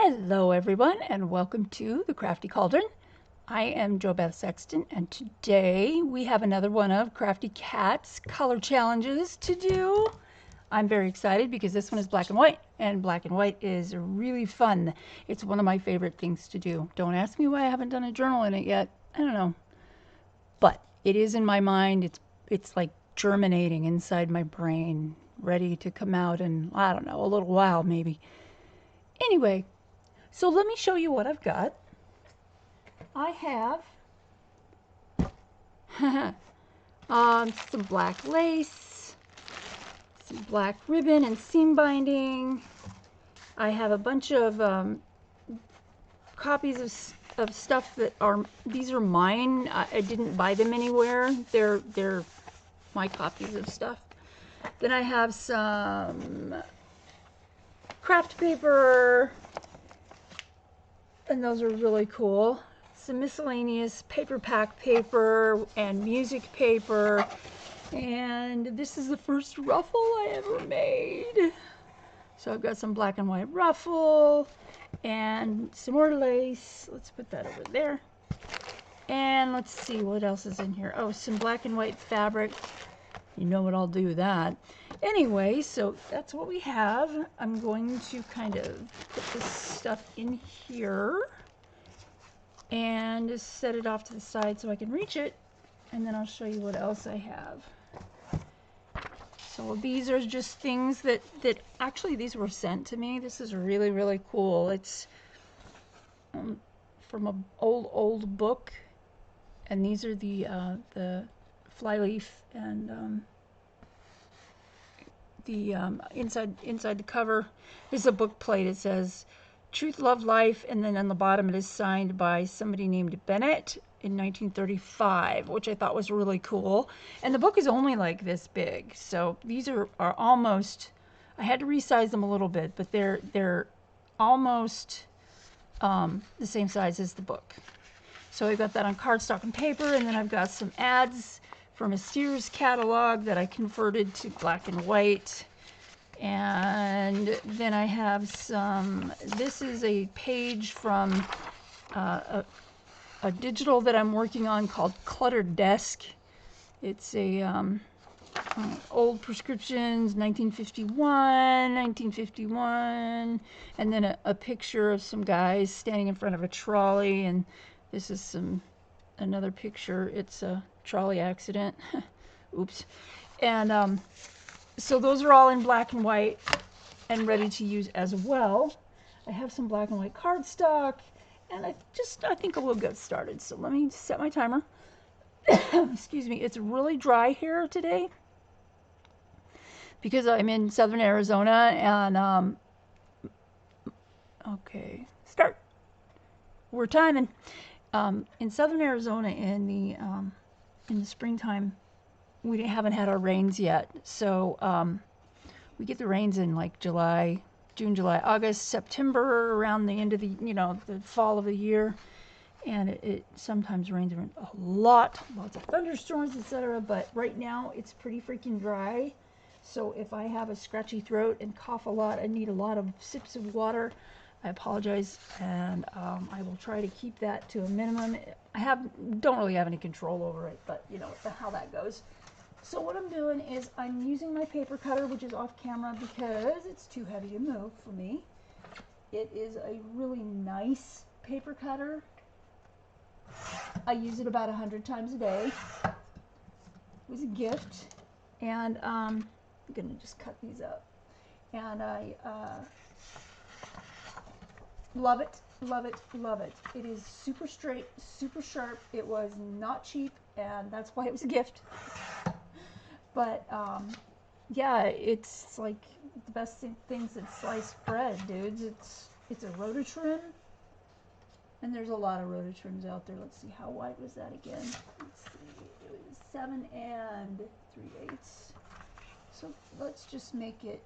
Hello everyone and welcome to the Crafty Cauldron. I am JoBeth Sexton and today we have another one of Crafty Cat's color challenges to do. I'm very excited because this one is black and black and white is really fun. It's one of my favorite things to do. Don't ask me why I haven't done a journal in it yet. I don't know. But it is in my mind. It's like germinating inside my brain, ready to come out in, I don't know, a little while maybe. Anyway, so let me show you what I've got. I have some black lace, some black ribbon and seam binding. I have a bunch of copies of stuff that these are mine. I didn't buy them anywhere. They're my copies of stuff. Then I have some craft paper, and those are really cool. Some miscellaneous paper pack paper and music paper, and this is the first ruffle I ever made. So I've got some black and white ruffle and some more lace. Let's put that over there. And let's see what else is in here. Oh, some black and white fabric. You know what I'll do with that. Anyway, so that's what we have. I'm going to kind of put this stuff in here and just set it off to the side so I can reach it, and then I'll show you what else I have. So these are just things that actually these were sent to me. This is really, really cool. It's from an old book, and these are the flyleaf and the inside the cover is a book plate. It says Truth, Love, Life, and then on the bottom it is signed by somebody named Bennett in 1935, which I thought was really cool. And the book is only like this big, so these are almost, I had to resize them a little bit, but they're almost the same size as the book. So I've got that on cardstock and paper, and then I've got some ads from a Sears catalog that I converted to black and white. And then I have some, this is a page from a digital that I'm working on called Cluttered Desk. It's a old prescriptions, 1951, and then a picture of some guys standing in front of a trolley, and this is another picture. It's a trolley accident. Oops. And so those are all in black and white and ready to use as well. I have some black and white cardstock, and I think we'll get started. So let me set my timer. Excuse me. It's really dry here today because I'm in southern Arizona, and okay, start. We're timing. In southern Arizona in the springtime, we haven't had our rains yet. So we get the rains in like July, June, July, August, September, around the end of the, the fall of the year. And it sometimes rains a lot, lots of thunderstorms, etc. But right now it's pretty freaking dry. So if I have a scratchy throat and cough a lot, I need a lot of sips of water. I apologize, and I will try to keep that to a minimum. I don't really have any control over it, but you know how that goes. So what I'm doing is I'm using my paper cutter, which is off camera because it's too heavy to move for me. It is a really nice paper cutter. I use it about 100 times a day. It was a gift, and I'm gonna just cut these up. And I love it, love it, love it. It is super straight, super sharp. It was not cheap, and that's why it was a gift. But yeah, it's like the best things that slice bread, dudes. It's a rototrim, and there's a lot of rototrims out there. Let's see, how wide was that again? Let's see, it was 7 3/8. So let's just make it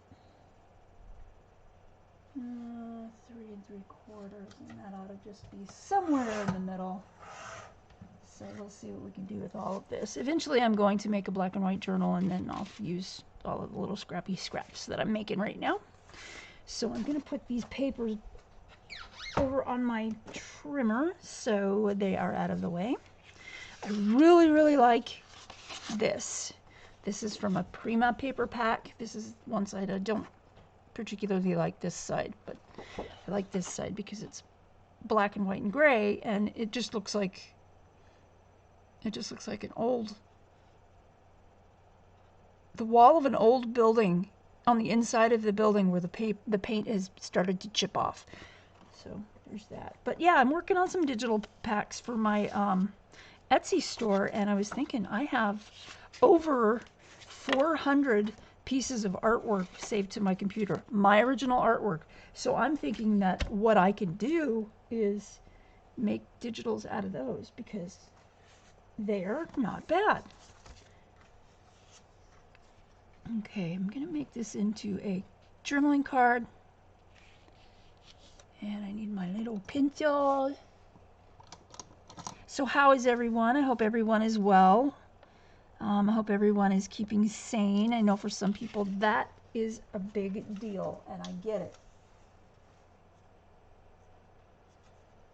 3 3/4, and that ought to just be somewhere in the middle. So we'll see what we can do with all of this. Eventually I'm going to make a black and white journal, and then I'll use all of the little scrappy scraps that I'm making right now. So I'm going to put these papers over on my trimmer, so they are out of the way. I really, really like this. This is from a Prima paper pack. This is one side. I don't particularly like this side, but I like this side because it's black and white and gray, and it just looks like an old, the wall of an old building on the inside of the building where the paint has started to chip off. So there's that. But yeah, I'm working on some digital packs for my Etsy store, and I was thinking I have over 400 pieces of artwork saved to my computer, my original artwork. So I'm thinking that what I can do is make digitals out of those because they're not bad. Okay, I'm gonna make this into a journaling card, and I need my little pencil. So how is everyone? I hope everyone is well. I hope everyone is keeping sane. I know for some people that is a big deal, and I get it.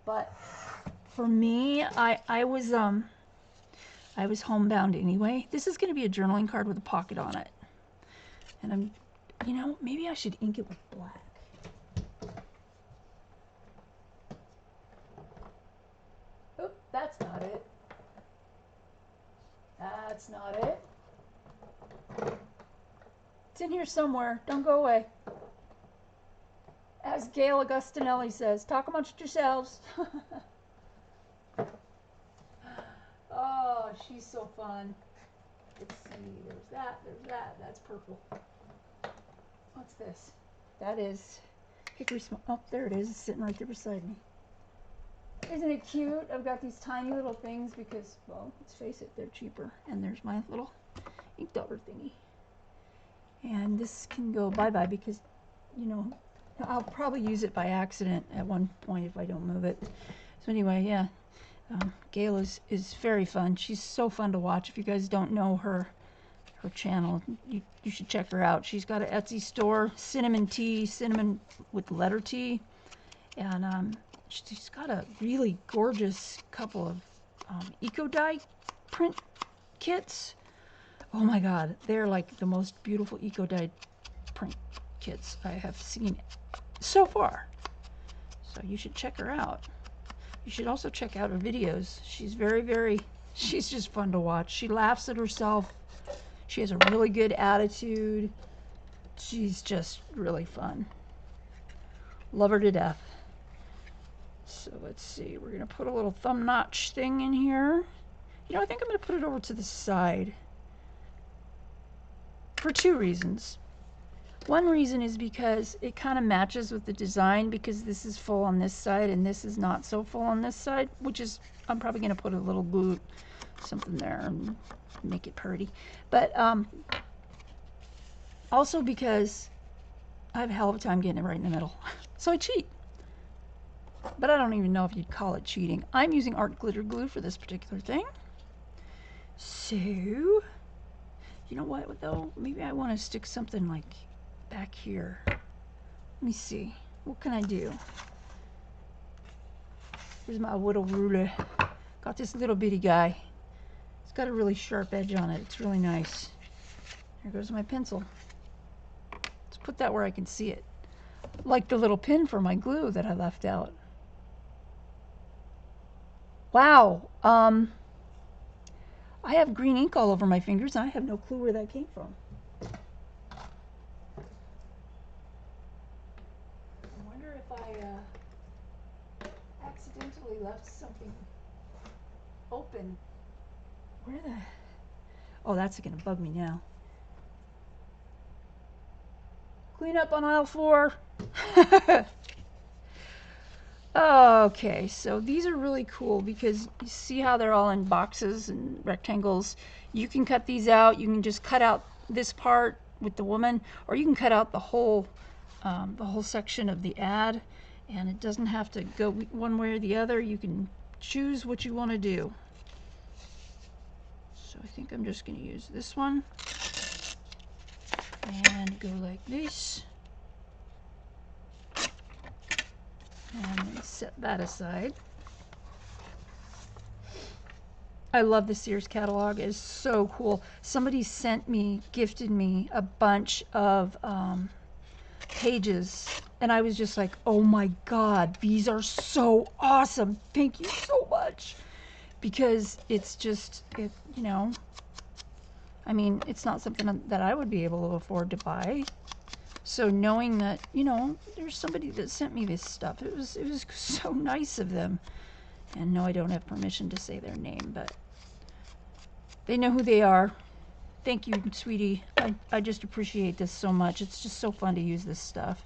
But for me, I was homebound anyway. This is going to be a journaling card with a pocket on it. And you know, maybe I should ink it with black. Oop, that's not it. That's not it. It's in here somewhere. Don't go away. As Gail Augustinelli says, talk amongst yourselves. Oh, she's so fun. Let's see. There's that. There's that. That's purple. What's this? That is hickory smoke. Oh, there it is. It's sitting right there beside me. Isn't it cute? I've got these tiny little things because, well, let's face it, they're cheaper. And there's my little ink dauber thingy. And this can go bye-bye because, you know, I'll probably use it by accident at one point if I don't move it. So anyway, yeah, Gail is very fun. She's so fun to watch. If you guys don't know her channel, you should check her out. She's got an Etsy store, cinnamon tea, cinnamon with letter T, and she's got a really gorgeous couple of eco dye print kits. Oh my God, they're like the most beautiful eco dye print kits I have seen so far. So you should check her out. You should also check out her videos. She's she's just fun to watch. She laughs at herself. She has a really good attitude. She's just really fun. Love her to death. So let's see, we're gonna put a little thumb notch thing in here. You know, I think I'm gonna put it over to the side for two reasons. One reason is because it kind of matches with the design, because this is full on this side and this is not so full on this side, which is, I'm probably gonna put a little glue, something there and make it pretty. But also because I have a hell of a time getting it right in the middle. So I cheat. But I don't even know if you'd call it cheating. I'm using art glitter glue for this particular thing. So, you know what though? Maybe I want to stick something like back here. Let me see. What can I do? Here's my little ruler. Got this little bitty guy. It's got a really sharp edge on it. It's really nice. Here goes my pencil. Let's put that where I can see it. Like the little pin for my glue that I left out. Wow. I have green ink all over my fingers and I have no clue where that came from. I wonder if I accidentally left something open. Where the... Oh, that's gonna bug me now. Clean up on aisle 4. Okay, so these are really cool because you see how they're all in boxes and rectangles. You can cut these out. You can just cut out this part with the woman, or you can cut out the whole section of the ad, and it doesn't have to go one way or the other. You can choose what you want to do. So I think I'm just going to use this one and go like this. And set that aside. I love the Sears catalog. It's so cool. Somebody gifted me a bunch of pages, and I was just like, oh my God, these are so awesome. Thank you so much. Because it's just, you know, I mean, it's not something that I would be able to afford to buy. So knowing that, you know, there's somebody that sent me this stuff, it was so nice of them. And no, I don't have permission to say their name, but they know who they are. Thank you, sweetie. I just appreciate this so much. It's just so fun to use this stuff.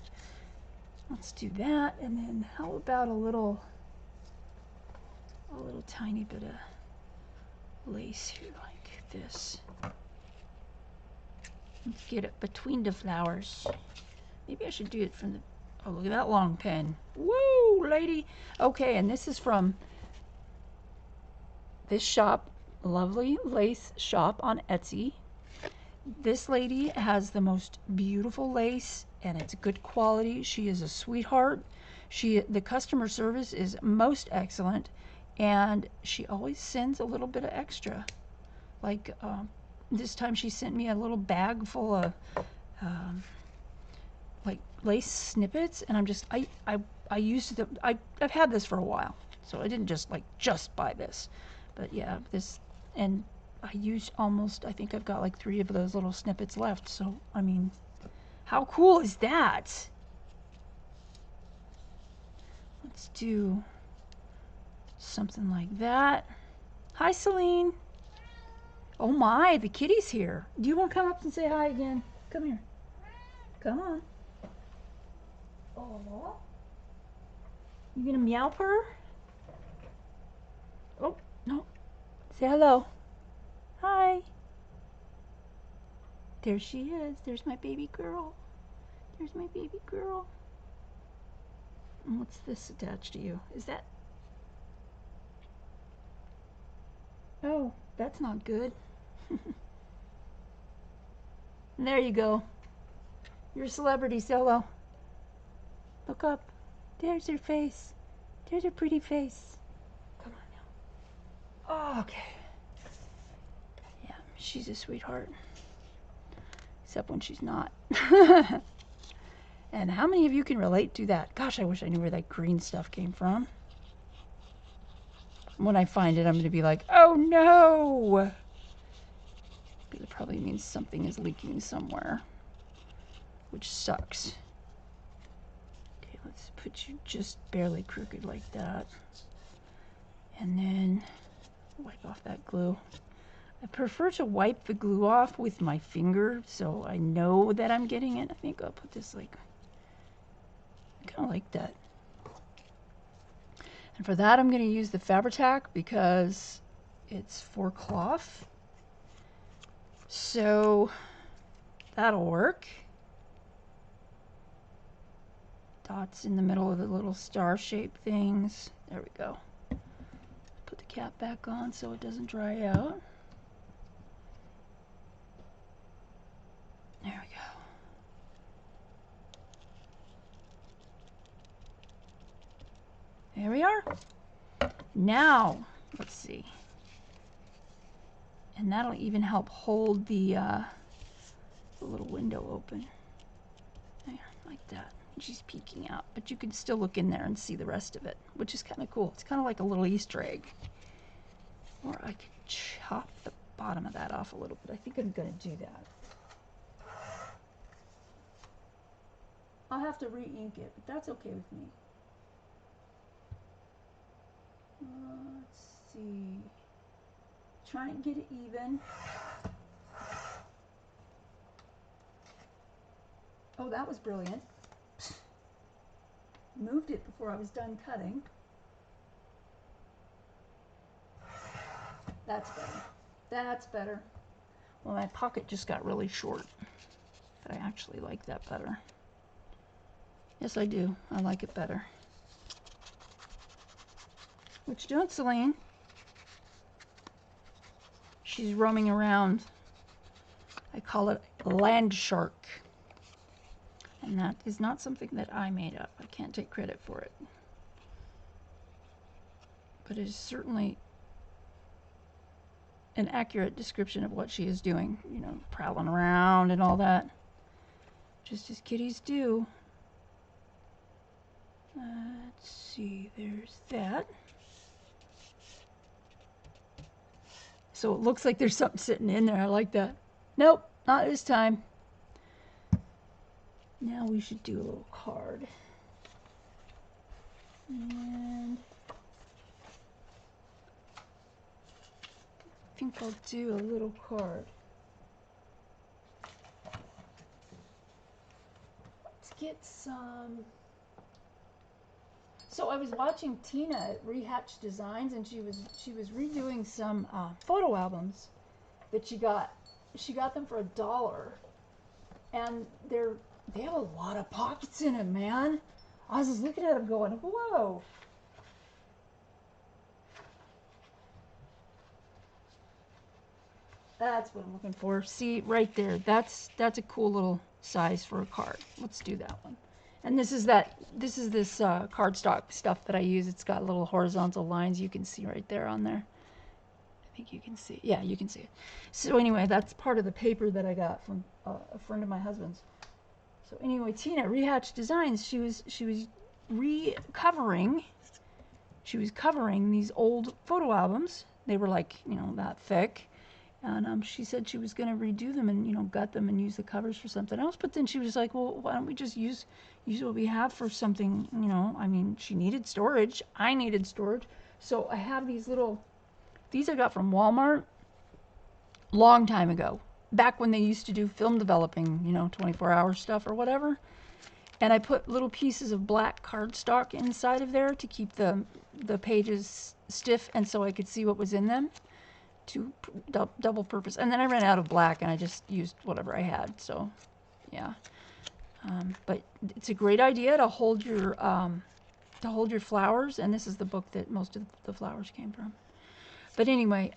Let's do that. And then how about a little tiny bit of lace here like this. Let's get it between the flowers. Maybe I should do it from the, oh, look at that long pen. Woo, lady. Okay, and this is from this shop, Lovely Lace Shop on Etsy. This lady has the most beautiful lace, and it's good quality. She is a sweetheart. The customer service is most excellent, and she always sends a little bit of extra. Like this time she sent me a little bag full of like lace snippets, and I'm just I used them. I've had this for a while, so I didn't just buy this, but yeah, this, and I used almost, I think I've got like 3 of those little snippets left. So I mean, how cool is that? Let's do something like that. Hi, Celine. Oh my, the kitty's here. Do you want to come up and say hi again? Come here. Come on. Oh. You gonna meow purr? Oh, no. Say hello. Hi. There she is. There's my baby girl. There's my baby girl. And what's this attached to you? Is that... Oh, that's not good. There you go. You're a celebrity, say hello. Look up. There's her face. There's her pretty face. Come on now. Oh, okay. Yeah, she's a sweetheart. Except when she's not. And how many of you can relate to that? Gosh, I wish I knew where that green stuff came from. When I find it, I'm going to be like, oh no! Because it probably means something is leaking somewhere, which sucks. Okay, let's put you just barely crooked like that. And then wipe off that glue. I prefer to wipe the glue off with my finger so I know that I'm getting it. I think I'll put this like, kind of like that. And for that, I'm going to use the Fabri-Tac because it's for cloth. So that'll work. Dots in the middle of the little star-shaped things. There we go. Put the cap back on so it doesn't dry out. There we go. There we are. Now, let's see. And that'll even help hold the little window open. There, like that. She's peeking out, but you can still look in there and see the rest of it, which is kind of cool. It's kind of like a little Easter egg. Or I could chop the bottom of that off a little bit. I think I'm going to do that. I'll have to re-ink it, but that's okay with me. Let's see. Try and get it even. Oh, that was brilliant. Moved it before I was done cutting. That's better. That's better. Well, my pocket just got really short. But I actually like that better. Yes, I do. I like it better. What you doing, Celine? She's roaming around. I call it land shark. And that is not something that I made up. I can't take credit for it. but it is certainly an accurate description of what she is doing. You know, prowling around and all that. Just as kitties do. Let's see, there's that. So it looks like there's something sitting in there. I like that. Nope, not this time. Now we should do a little card. And I think I'll do a little card. Let's get some. So I was watching Tina at Rehatch Designs, and she was redoing some photo albums that she got. She got them for $1, and they have a lot of pockets in them, man. I was just looking at them going, whoa. That's what I'm looking for. See, right there. That's a cool little size for a card. Let's do that one. And this is this cardstock stuff that I use. It's got little horizontal lines you can see right there on there. I think you can see. Yeah, you can see it. So anyway, that's part of the paper that I got from a friend of my husband's. So anyway, Tina at Rehatch Designs, she was covering these old photo albums. They were like, you know, that thick. And she said she was going to redo them and, you know, gut them and use the covers for something else. But then she was like, well, why don't we just use what we have for something, you know? I mean, she needed storage. I needed storage. So I have these I got from Walmart long time ago. Back when they used to do film developing, you know, 24-hour stuff or whatever. And I put little pieces of black cardstock inside of there to keep the pages stiff and so I could see what was in them. To double purpose. And then I ran out of black and I just used whatever I had. So yeah, but it's a great idea to hold your flowers, and this is the book that most of the flowers came from. But anyway,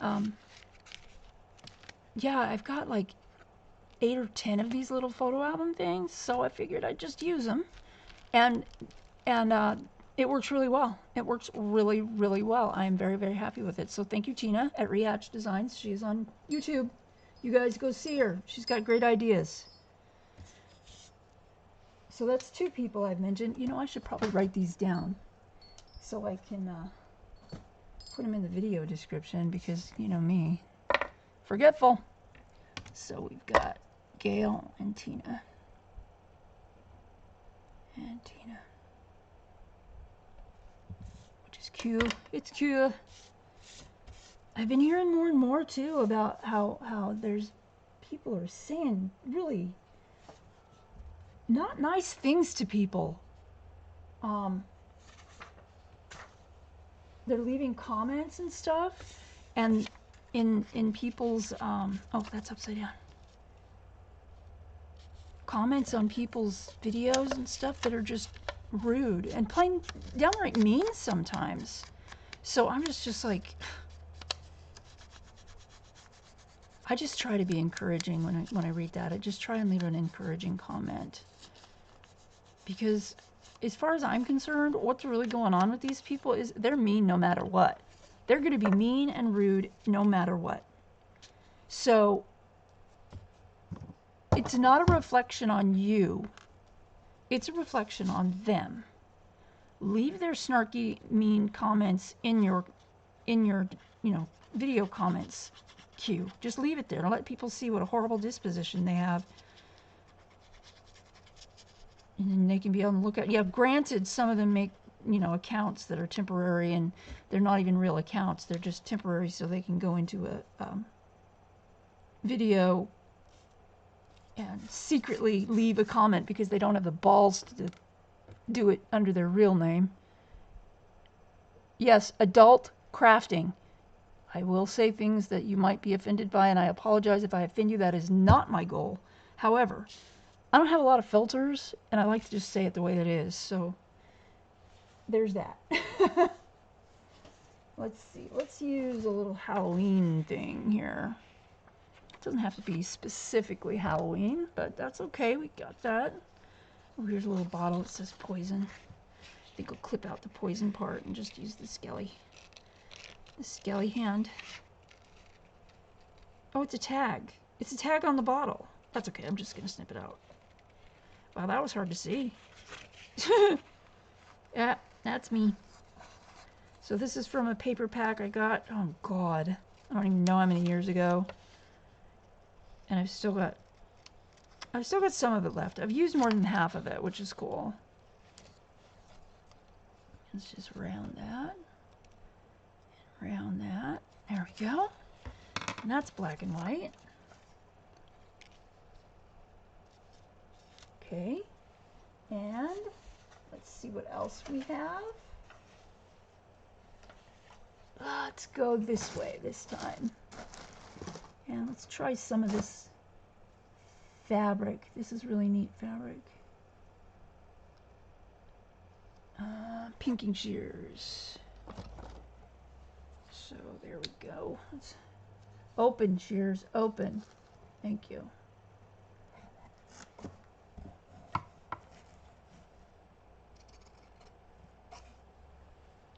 yeah, I've got like 8 or 10 of these little photo album things, so I figured I'd just use them, and it works really well. It works really, really well. I am very, very happy with it. So thank you, Tina, at Rehatch Designs. She's on YouTube. You guys go see her. She's got great ideas. So that's 2 people I've mentioned. You know, I should probably write these down so I can put them in the video description because, you know me, forgetful. So we've got Gail and Tina. And Tina. It's cute. It's cute. I've been hearing more and more too about how there's people are saying really not nice things to people. They're leaving comments and stuff, and in people's oh, that's upside down. Comments on people's videos and stuff that are just rude and plain downright mean sometimes. So I'm just like, I just try to be encouraging when I read that. I just try and leave an encouraging comment, because as far as I'm concerned, what's really going on with these people is they're mean no matter what. They're going to be mean and rude no matter what. So it's not a reflection on you. It's a reflection on them. Leave their snarky, mean comments in your video comments queue. Just leave it there to let people see what a horrible disposition they have. And then they can be able to look at. Yeah, granted, some of them make, accounts that are temporary, and they're not even real accounts. They're just temporary so they can go into a video and secretly leave a comment because they don't have the balls to do it under their real name. Yes, adult crafting. I will say things that you might be offended by, and I apologize if I offend you. That is not my goal. However, I don't have a lot of filters, and I like to just say it the way it is. So there's that. Let's see. Let's use a little Halloween thing here. It doesn't have to be specifically Halloween, but that's okay. We got that. Oh, here's a little bottle that says poison. I think we'll clip out the poison part and just use the skelly. The scaly hand. Oh, it's a tag. It's a tag on the bottle. That's okay. I'm just going to snip it out. Wow, that was hard to see. Yeah, that's me. So this is from a paper pack I got, oh God, I don't even know how many years ago. And I've still got some of it left. I've used more than half of it, which is cool. Let's just round that. Round that. There we go. And that's black and white. Okay. And let's see what else we have. Let's go this way this time. And let's try some of this fabric. This is really neat fabric. Pinking shears. So there we go. Let's open shears, open. Thank you.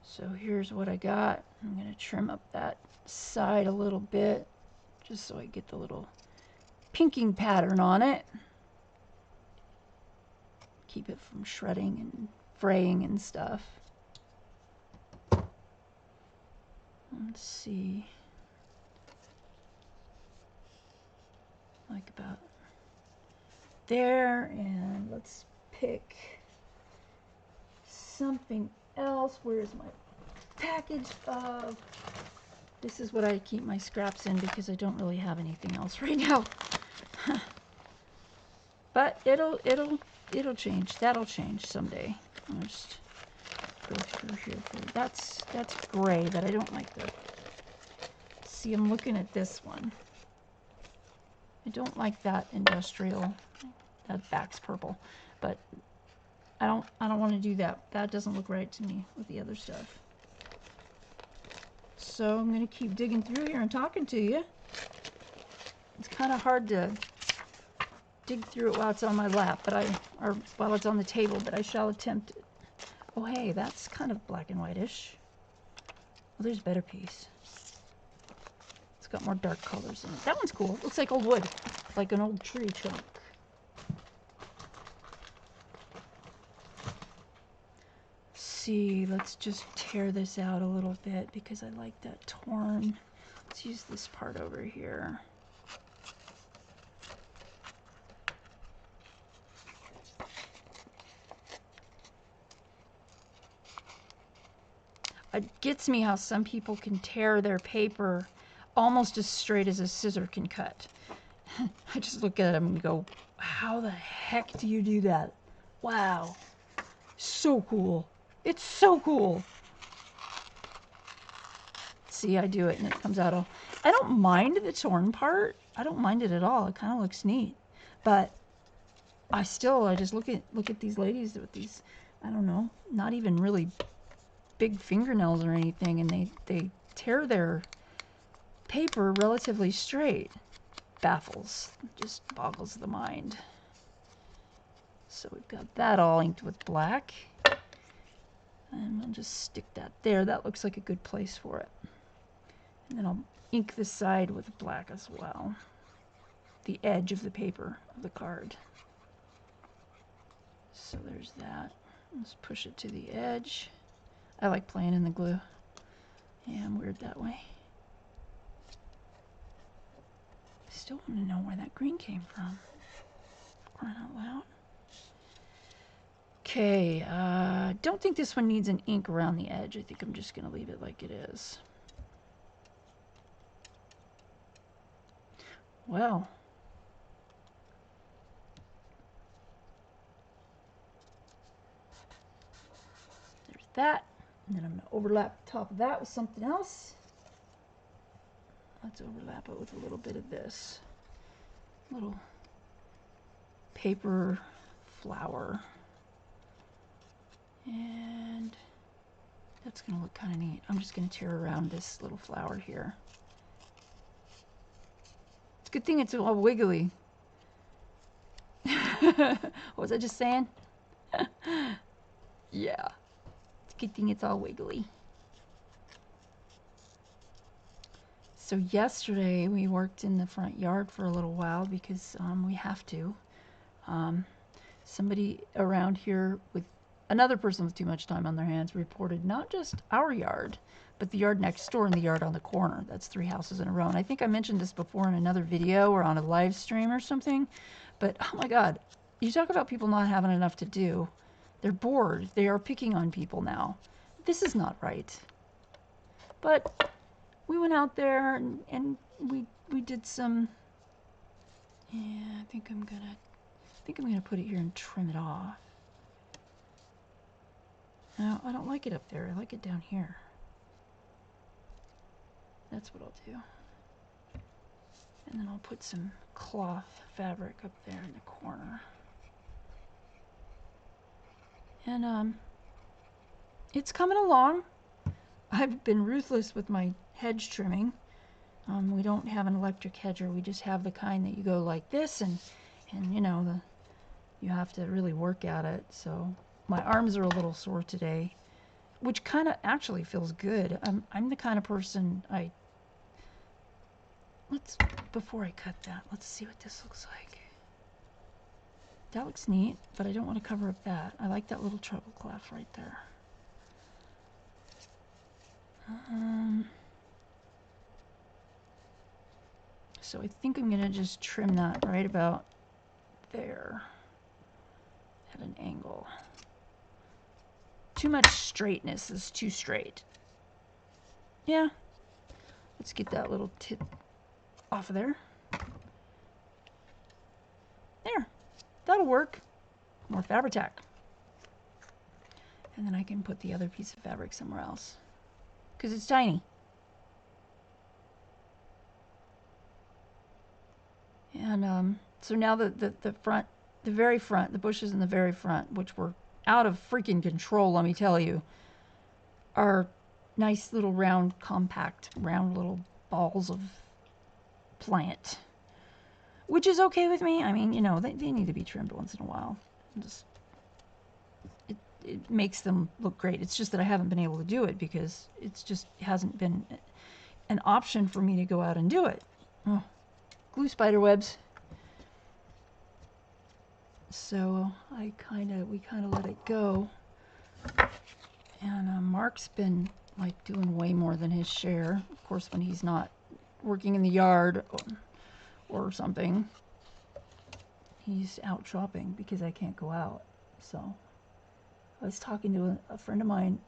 So here's what I got. I'm going to trim up that side a little bit just so I get the little pinking pattern on it. Keep it from shredding and fraying and stuff. Let's see. Like about there, and let's pick something else. Where's my package of, this is what I keep my scraps in because I don't really have anything else right now. But it'll change. That'll change someday. I'll just go through here. That's gray, but I don't like the, see, I'm looking at this one. I don't like that industrial, that back's purple, but I don't want to do that. That doesn't look right to me with the other stuff. So I'm going to keep digging through here and talking to you. It's kind of hard to dig through it while it's on my lap, or while it's on the table, but I shall attempt it. Oh hey, that's kind of black and whitish. Well, there's a better piece. It's got more dark colors in it. That one's cool. Looks like old wood, like an old tree trunk. See, let's just tear this out a little bit because I like that torn. Let's use this part over here. It gets me how some people can tear their paper almost as straight as a scissor can cut. I just look at them and go, how the heck do you do that? Wow. So cool. It's so cool. See, I do it and it comes out all, I don't mind the torn part. I don't mind it at all. It kind of looks neat. But I just look at these ladies with these, I don't know, not even really big fingernails or anything, and they tear their paper relatively straight. Baffles, just boggles the mind. So we've got that all inked with black, and we'll just stick that there. That looks like a good place for it. And then I'll ink the side with black as well, the edge of the paper of the card. So there's that. Let's push it to the edge. I like playing in the glue. Yeah, I'm weird that way. I still want to know where that green came from. Crying out loud. Okay, don't think this one needs an ink around the edge. I think I'm just going to leave it like it is. Well. There's that. And then I'm going to overlap the top of that with something else. Let's overlap it with a little bit of this. Little paper flower. And that's going to look kind of neat. I'm just going to tear around this little flower here. It's a good thing it's all wiggly. What was I just saying? Yeah. Good thing it's all wiggly. So yesterday we worked in the front yard for a little while because we have to. Somebody around here with another person with too much time on their hands reported not just our yard, but the yard next door and the yard on the corner. That's 3 houses in a row. And I think I mentioned this before in another video or on a live stream or something. But oh my God, you talk about people not having enough to do. They're bored. They are picking on people now. This is not right. But we went out there and we did some. Yeah, I think I'm gonna put it here and trim it off. No, I don't like it up there. I like it down here. That's what I'll do. And then I'll put some cloth fabric up there in the corner. And it's coming along. I've been ruthless with my hedge trimming. We don't have an electric hedger. We just have the kind that you go like this, and you know, you have to really work at it. So my arms are a little sore today, which kind of actually feels good. I'm the kind of person before I cut that, let's see what this looks like. That looks neat, but I don't want to cover up that. I like that little treble clef right there. So I think I'm going to just trim that right about there at an angle. Too much straightness is too straight. Yeah. Let's get that little tip off of there. There. That'll work. More fabric tack. And then I can put the other piece of fabric somewhere else, because it's tiny. And so now the front, the very front, the bushes in the very front, which were out of freaking control, let me tell you, are nice little round, compact, round little balls of plant, which is okay with me. I mean, you know, they need to be trimmed once in a while. It makes them look great. It's just that I haven't been able to do it because it's just hasn't been an option for me to go out and do it. Oh, glue spider webs. So we kind of let it go. And Mark's been like doing way more than his share. Of course, when he's not working in the yard or something, he's out shopping because I can't go out. So I was talking to a friend of mine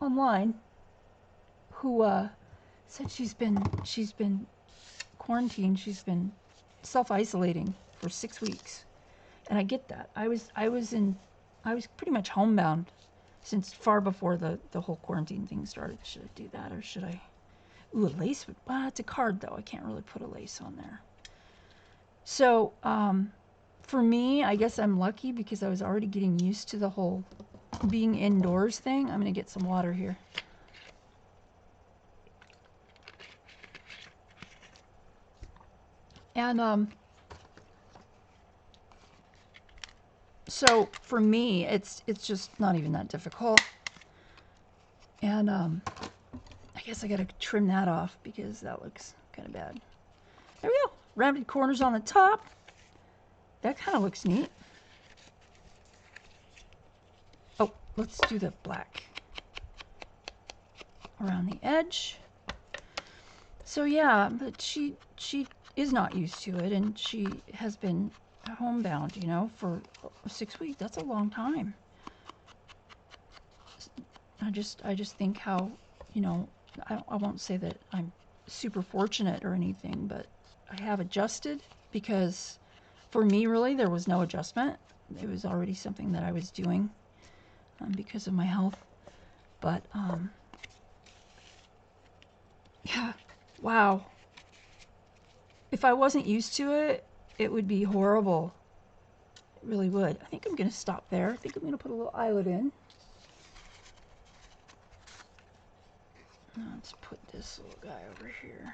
online who said she's been quarantined. She's been self-isolating for 6 weeks, and I get that. I was pretty much homebound since far before the whole quarantine thing started. Should I do that or should I? Ooh, a lace would. Well, it's a card though. I can't really put a lace on there. So for me, I guess I'm lucky because I was already getting used to the whole being indoors thing. I'm gonna get some water here. And so for me, it's just not even that difficult. And I guess I gotta trim that off because that looks kind of bad. There we go. Rounded corners on the top. That kind of looks neat. Oh, let's do the black around the edge. So yeah, but she is not used to it, and she has been homebound, you know, for 6 weeks. That's a long time. I just think how, you know, I won't say that I'm super fortunate or anything, but I have adjusted because for me, really, there was no adjustment. It was already something that I was doing because of my health. But yeah, wow. If I wasn't used to it, it would be horrible. It really would. I think I'm going to stop there. I think I'm going to put a little eyelet in. Let's put this little guy over here.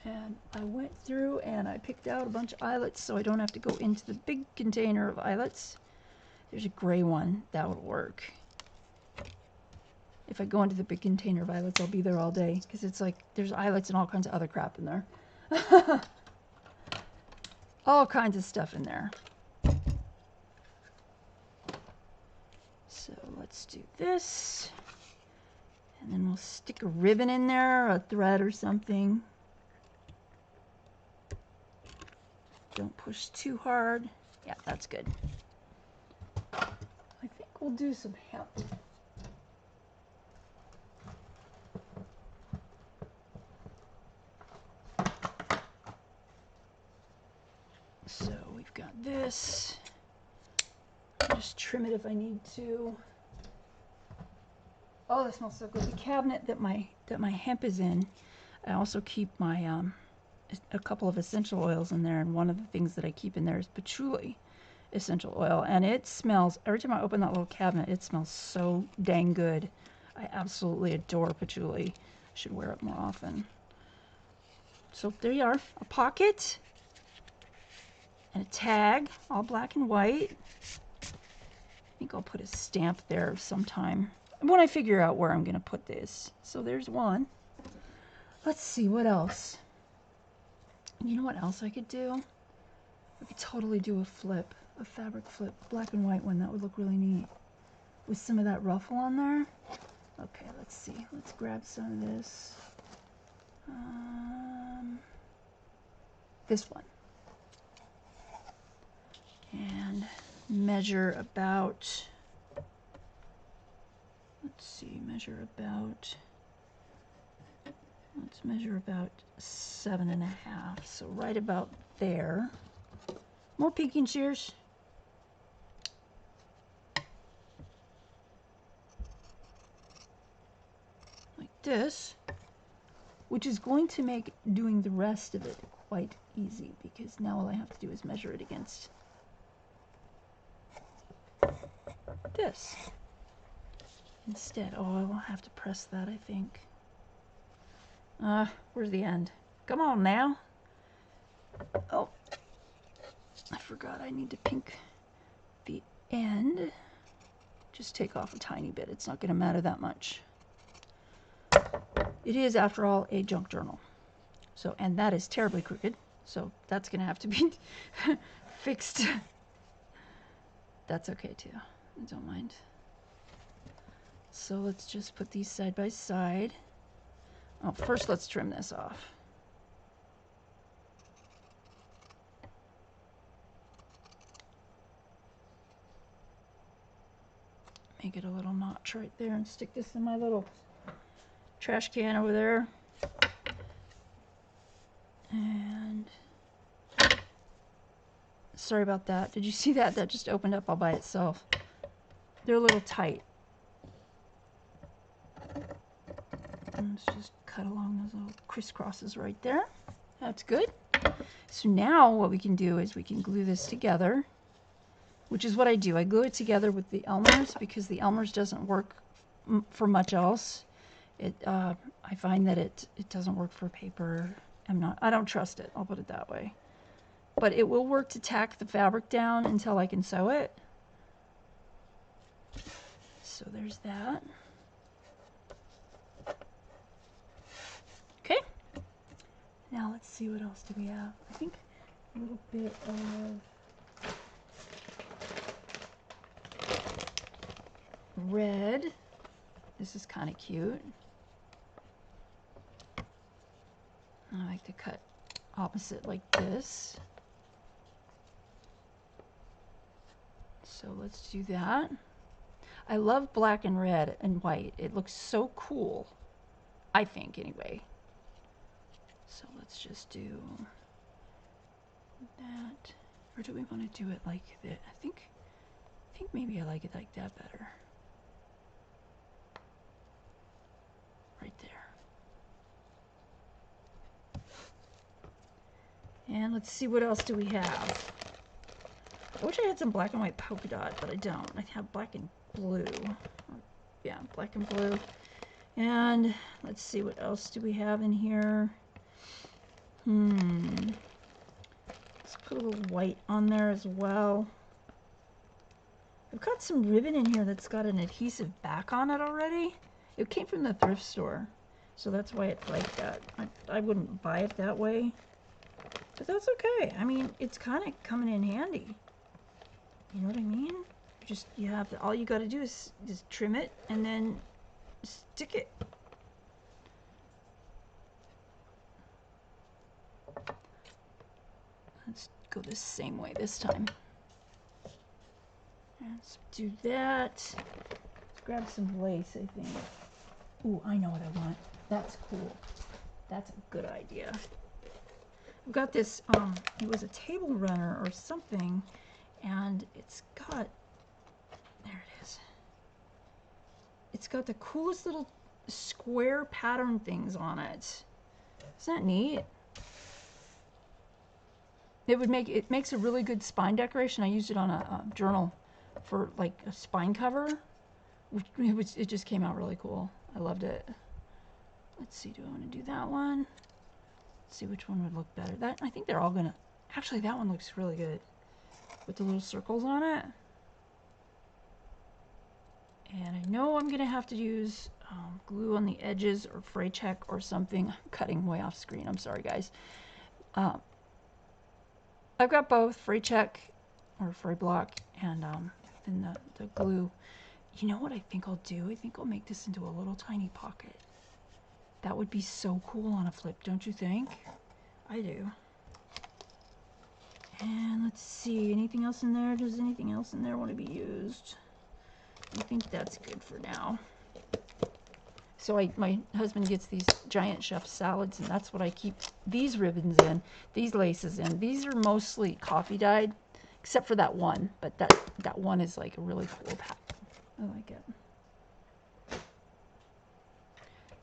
And I went through and I picked out a bunch of eyelets so I don't have to go into the big container of eyelets. There's a gray one that would work. if I go into the big container of eyelets, I'll be there all day, because it's like there's eyelets and all kinds of other crap in there. All kinds of stuff in there. So let's do this. And then we'll stick a ribbon in there, a thread or something. Don't push too hard. Yeah, that's good. I think we'll do some hemp. So we've got this. I'll just trim it if I need to. Oh, that smells so good. The cabinet that my hemp is in, I also keep my a couple of essential oils in there, and one of the things that I keep in there is patchouli essential oil, and it smells, every time I open that little cabinet, it smells so dang good. I absolutely adore patchouli. I should wear it more often. So there you are, a pocket and a tag, all black and white. I think I'll put a stamp there sometime when I figure out where I'm going to put this. So there's one. Let's see, what else? You know what else I could do? I could totally do a flip, a fabric flip, black and white one. That would look really neat with some of that ruffle on there. Okay, let's see. Let's grab some of this. This one. And measure about, let's see, measure about 7.5. So right about there. More pinking shears. Like this. Which is going to make doing the rest of it quite easy, because now all I have to do is measure it against this instead. Oh, I will have to press that, I think. Where's the end? Come on now. Oh, I forgot I need to pink the end. Just take off a tiny bit. It's not going to matter that much. It is, after all, a junk journal. So, and that is terribly crooked. So that's going to have to be fixed. That's okay too. I don't mind. So let's just put these side by side. Oh, first let's trim this off. Make it a little notch right there and stick this in my little trash can over there. And sorry about that. Did you see that? That just opened up all by itself. They're a little tight. And let's just cut along those little crisscrosses right there. That's good. So now what we can do is we can glue this together, which is what I do. I glue it together with the Elmer's because the Elmer's doesn't work for much else. I find that it doesn't work for paper. I don't trust it. I'll put it that way. But it will work to tack the fabric down until I can sew it. So there's that. Okay. Now let's see, what else do we have? I think a little bit of red. This is kind of cute. I like to cut opposite like this. So let's do that. I love black and red and white. It looks so cool, I think, anyway. So let's just do that. Or do we want to do it like that? I think maybe I like it like that better. Right there. And let's see, what else do we have? I wish I had some black and white polka dot, but I don't. I have black and blue. Yeah, black and blue. And let's see, what else do we have in here? Let's put a little white on there as well. I've got some ribbon in here that's got an adhesive back on it already. It came from the thrift store, so that's why it's like that. I wouldn't buy it that way, but that's okay. I mean, it's kind of coming in handy. You know what I mean? You have to, all you got to do is just trim it and then stick it. Let's go the same way this time. Let's do that. Let's grab some lace, I think. Ooh, I know what I want. That's cool. That's a good idea. I've got this, it was a table runner or something, and it's got, there it is. It's got the coolest little square pattern things on it. Isn't that neat? It makes a really good spine decoration. I used it on a journal for like a spine cover. It just came out really cool. I loved it. Let's see, do I want to do that one? Let's see which one would look better. I think they're all gonna, actually that one looks really good with the little circles on it. And I know I'm gonna have to use glue on the edges or fray check or something. I'm cutting way off screen, I'm sorry guys. I've got both fray check or fray block and then the glue. You know what I think I'll do? I think I'll make this into a little tiny pocket. That would be so cool on a flip, don't you think? I do. And let's see, anything else in there? Does anything else in there want to be used? I think that's good for now. So my husband gets these giant chef salads, and that's what I keep these ribbons in, these laces in. These are mostly coffee dyed, except for that one, but that one is like a really cool pack. I like it.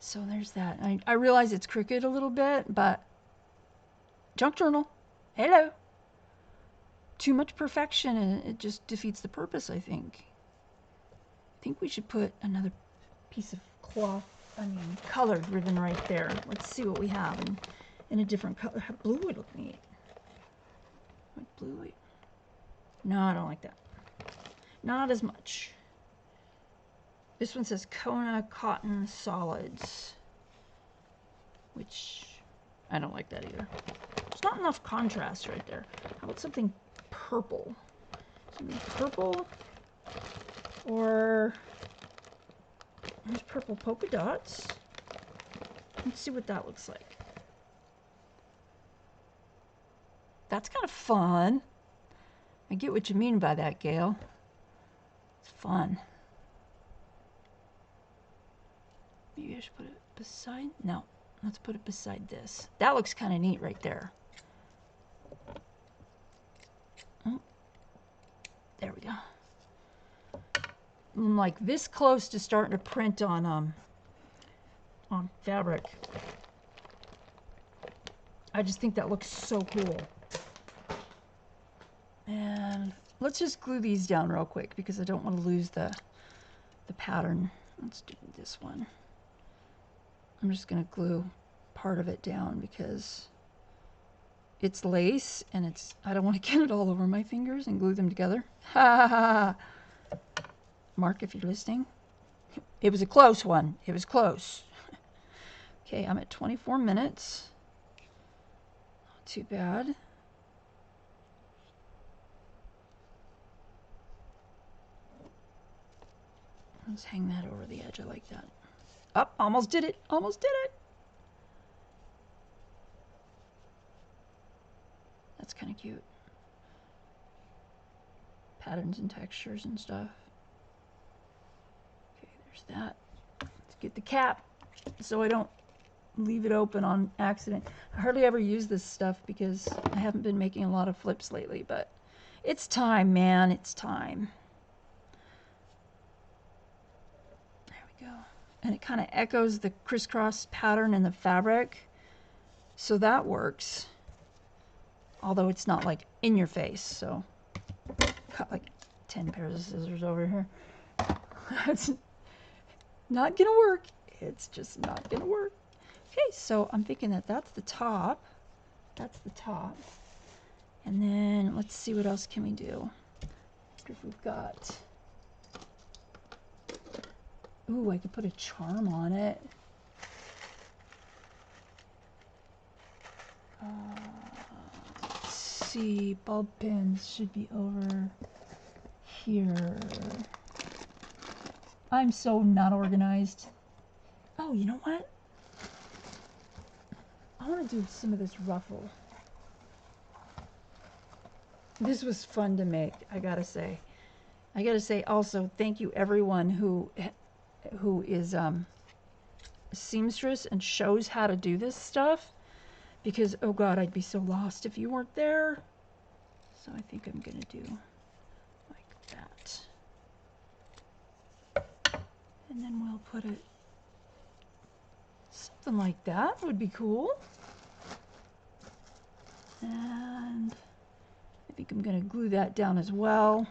So there's that. I realize it's crooked a little bit, but junk journal, hello. Too much perfection and it just defeats the purpose, I think. I think we should put another piece of cloth, colored ribbon right there. Let's see what we have in a different color. Blue would look neat. Like blue. No, I don't like that. Not as much. This one says Kona Cotton Solids, which I don't like that either. There's not enough contrast right there. How about something purple? Something purple, or there's purple polka dots. Let's see what that looks like. That's kind of fun. I get what you mean by that, Gail. It's fun. Maybe I should put it beside, no, let's put it beside this. That looks kind of neat right there. Oh, there we go. I'm like this close to starting to print on fabric. I just think that looks so cool. And let's just glue these down real quick because I don't want to lose the pattern. Let's do this one. I'm just going to glue part of it down because it's lace and I don't want to get it all over my fingers and glue them together. Ha ha ha. Mark, if you're listening. It was a close one. It was close. Okay, I'm at 24 minutes. Not too bad. Let's hang that over the edge. I like that. Oh, almost did it. Almost did it. That's kind of cute. Patterns and textures and stuff. Okay, there's that. Let's get the cap so I don't leave it open on accident. I hardly ever use this stuff because I haven't been making a lot of flips lately, but it's time, man. It's time. And it kind of echoes the crisscross pattern in the fabric, so that works, although it's not like in your face. So cut like 10 pairs of scissors over here. It's not gonna work. It's just not gonna work. Okay, so I'm thinking that that's the top. That's the top. And then let's see, what else can we do? If we've got, Ooh, I could put a charm on it. Let's see, bulb pins should be over here. I'm so not organized. Oh, you know what? I want to do some of this ruffle. This was fun to make, I gotta say. I gotta say also, thank you everyone who is a seamstress and shows how to do this stuff. Because, oh God, I'd be so lost if you weren't there. So I think I'm gonna do like that. And then we'll put it, something like that would be cool. And I think I'm gonna glue that down as well.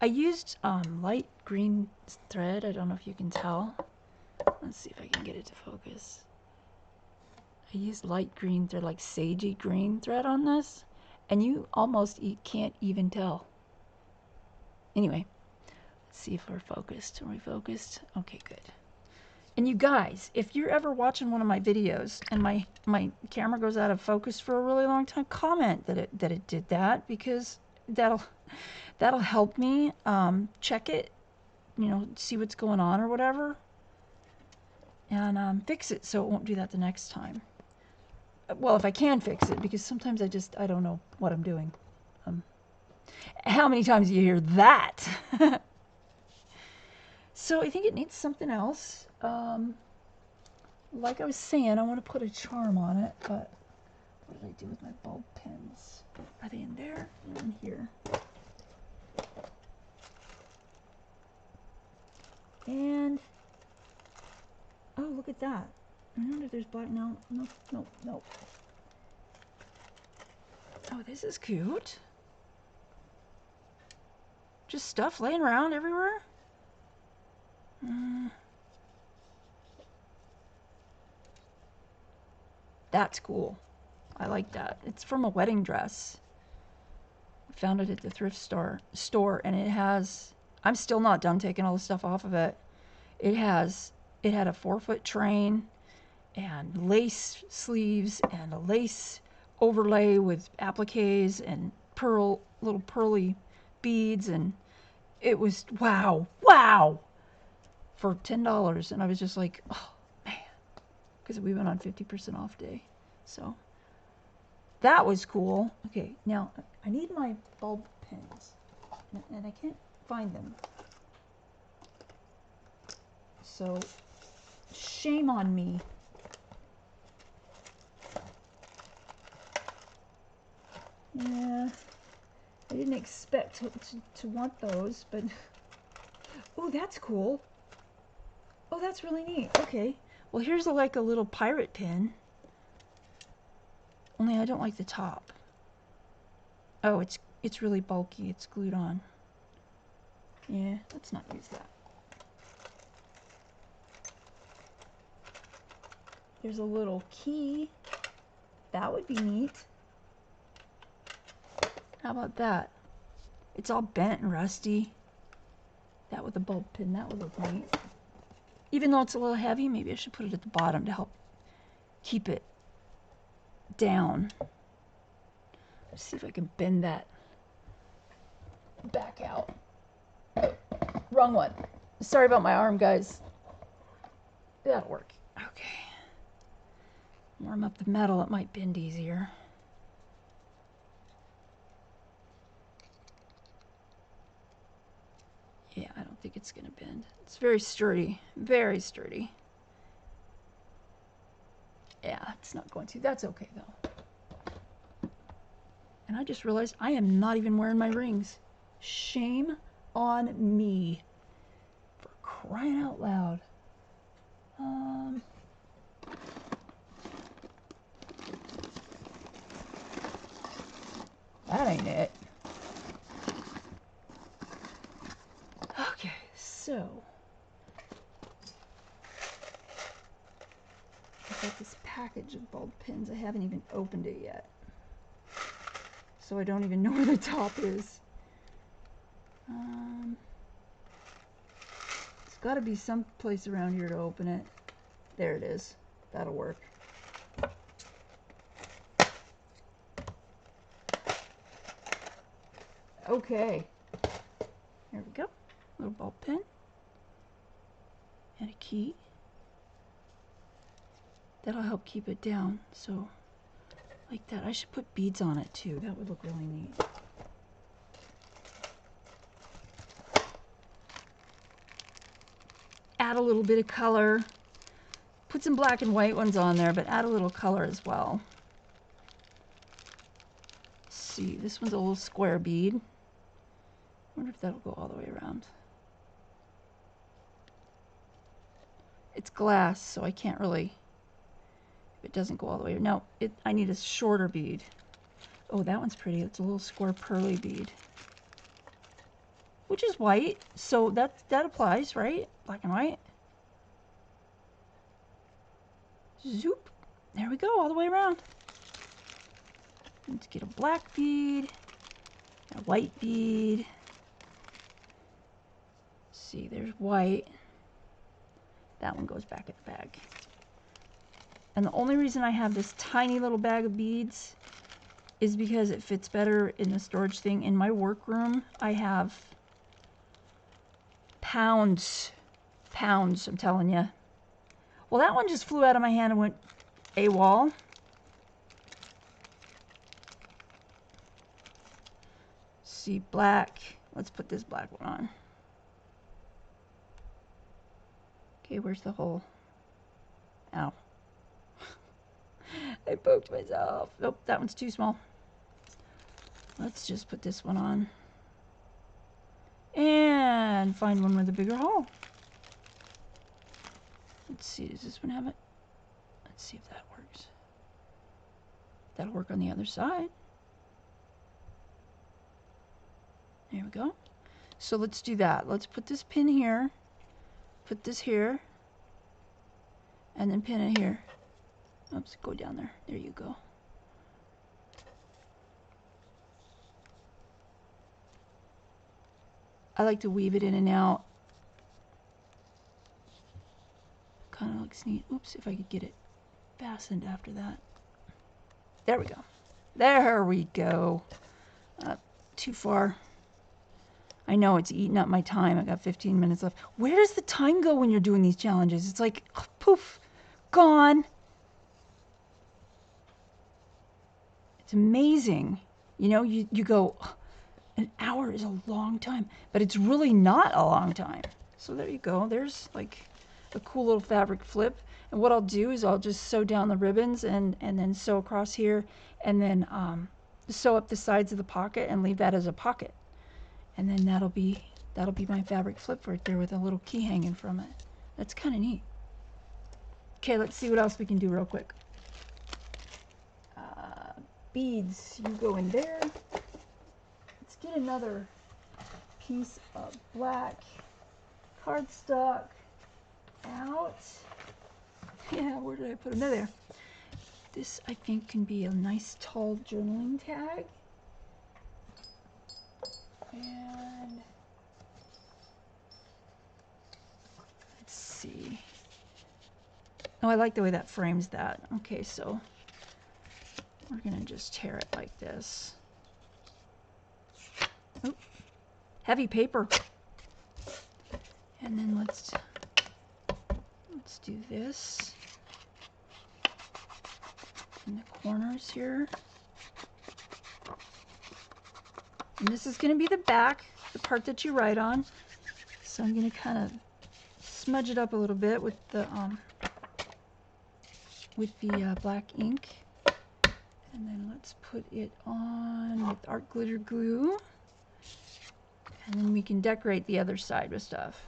I used light green thread. I don't know if you can tell. Let's see if I can get it to focus. I used light green thread, like sagey green thread on this, and you almost can't even tell. Anyway, let's see if we're focused. Are we focused? Okay, good. And you guys, if you're ever watching one of my videos and my camera goes out of focus for a really long time, comment that it did that, because that'll help me check it, you know, see what's going on or whatever, and fix it so it won't do that the next time. Well, if I can fix it, because sometimes I don't know what I'm doing. How many times do you hear that? So I think it needs something else. Like I was saying, I want to put a charm on it, but what did I do with my bulb pins? Are they in there? They're in here. And, oh, look at that. I wonder if there's black. No. Oh, this is cute. Just stuff laying around everywhere. That's cool. I like that. It's from a wedding dress. I found it at the thrift store, and it has, I'm still not done taking all the stuff off of it. It had a 4-foot train and lace sleeves and a lace overlay with appliques and little pearly beads, and it was wow for $10. And I was just like, oh man, because we went on 50% off day. So that was cool. Okay, now I need my bulb pins, and I can't find them. So shame on me. Yeah, I didn't expect to want those, but oh, that's cool. Oh, that's really neat. Okay, well, here's like a little pirate pin. Only I don't like the top. Oh, it's really bulky. It's glued on. Yeah, let's not use that. There's a little key. That would be neat. How about that? It's all bent and rusty. That with a bulb pin, that would look neat. Even though it's a little heavy, maybe I should put it at the bottom to help keep it down. Let's see if I can bend that back out. Oh, wrong one. Sorry about my arm, guys. That'll work. Okay. Warm up the metal, it might bend easier. Yeah, I don't think it's going to bend. It's very sturdy. Very sturdy. Yeah, it's not going to. That's okay, though. And I just realized I am not even wearing my rings. Shame on me. For crying out loud. That ain't it. Okay, so I've got this package of bulb pins. I haven't even opened it yet, so I don't even know where the top is. Let's got to be some place around here to open it. There it is. That'll work. Okay. There we go. Little ball pen. And a key. That'll help keep it down. So, like that. I should put beads on it too. That would look really neat. Add a little bit of color. Put some black and white ones on there, but add a little color as well. Let's see, this one's a little square bead. I wonder if that'll go all the way around. It's glass, so I can't really, if it doesn't go all the way. No, I need a shorter bead. Oh, that one's pretty. It's a little square pearly bead, which is white, so that applies, right? Black and white. Zoop. There we go, all the way around. Let's get a black bead, a white bead. Let's see, there's white. That one goes back in the bag. And the only reason I have this tiny little bag of beads is because it fits better in the storage thing. In my workroom, I have pounds, I'm telling you. Well, that one just flew out of my hand and went AWOL. See, black. Let's put this black one on. Okay, where's the hole? Ow. I poked myself. Nope, that one's too small. Let's just put this one on. And find one with a bigger hole. Let's see, does this one have it? Let's see if that works. That'll work on the other side. There we go. So let's do that. Let's put this pin here, put this here, and then pin it here. Oops, go down there. There you go. I like to weave it in and out. Kind of looks neat. Oops, if I could get it fastened after that. There we go. There we go. Too far. I know it's eating up my time. I got 15 minutes left. Where does the time go when you're doing these challenges? It's like, oh, poof, gone. It's amazing. You know, you go, oh, an hour is a long time, but it's really not a long time. So there you go. There's like a cool little fabric flip. And what I'll do is I'll just sew down the ribbons and then sew across here and then sew up the sides of the pocket and leave that as a pocket. And then that'll be my fabric flip right there with a little key hanging from it. That's kind of neat. Okay, let's see what else we can do real quick. Beads, you go in there. Let's get another piece of black cardstock out. Yeah, where did I put them? There. This, I think, can be a nice tall journaling tag. And let's see. Oh, I like the way that frames that. Okay, so we're gonna just tear it like this. Oop. Heavy paper. And then let's do this in the corners here. And this is going to be the back, the part that you write on. So I'm going to kind of smudge it up a little bit with the black ink. And then let's put it on with art glitter glue. And then we can decorate the other side with stuff.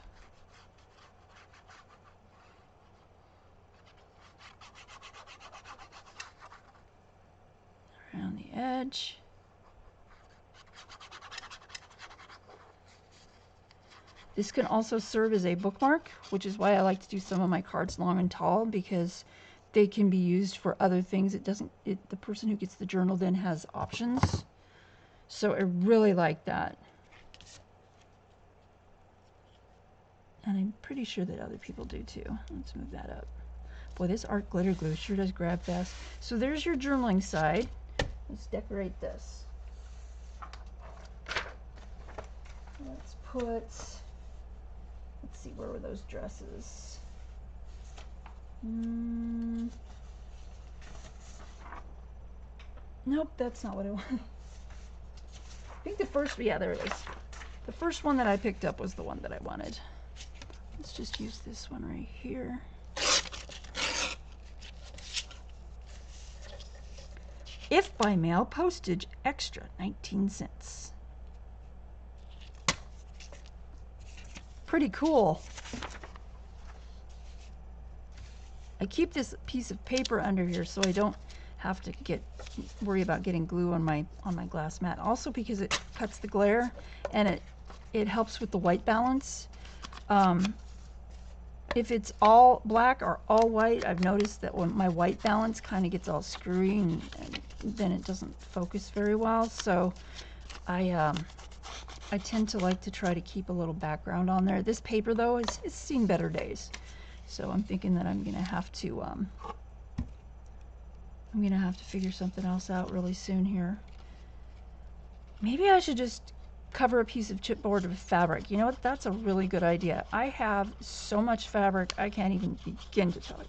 Around the edge. This can also serve as a bookmark, which is why I like to do some of my cards long and tall, because they can be used for other things. The person who gets the journal then has options. So I really like that. And I'm pretty sure that other people do too. Let's move that up. Boy, this art glitter glue sure does grab fast. So there's your journaling side. Let's decorate this. Let's put, let's see, where were those dresses? Nope, that's not what I want. I think the first, yeah, there it is. The first one that I picked up was the one that I wanted. Let's just use this one right here. If by mail, postage extra 19 cents. Pretty cool. I keep this piece of paper under here so I don't have to worry about getting glue on my glass mat. Also because it cuts the glare and it helps with the white balance. If it's all black or all white, I've noticed that when my white balance kind of gets all screwy and then it doesn't focus very well. So I tend to like to try to keep a little background on there. This paper though has seen better days. So I'm thinking that I'm gonna have to figure something else out really soon here. Maybe I should just cover a piece of chipboard with fabric. You know what? That's a really good idea. I have so much fabric I can't even begin to tell you.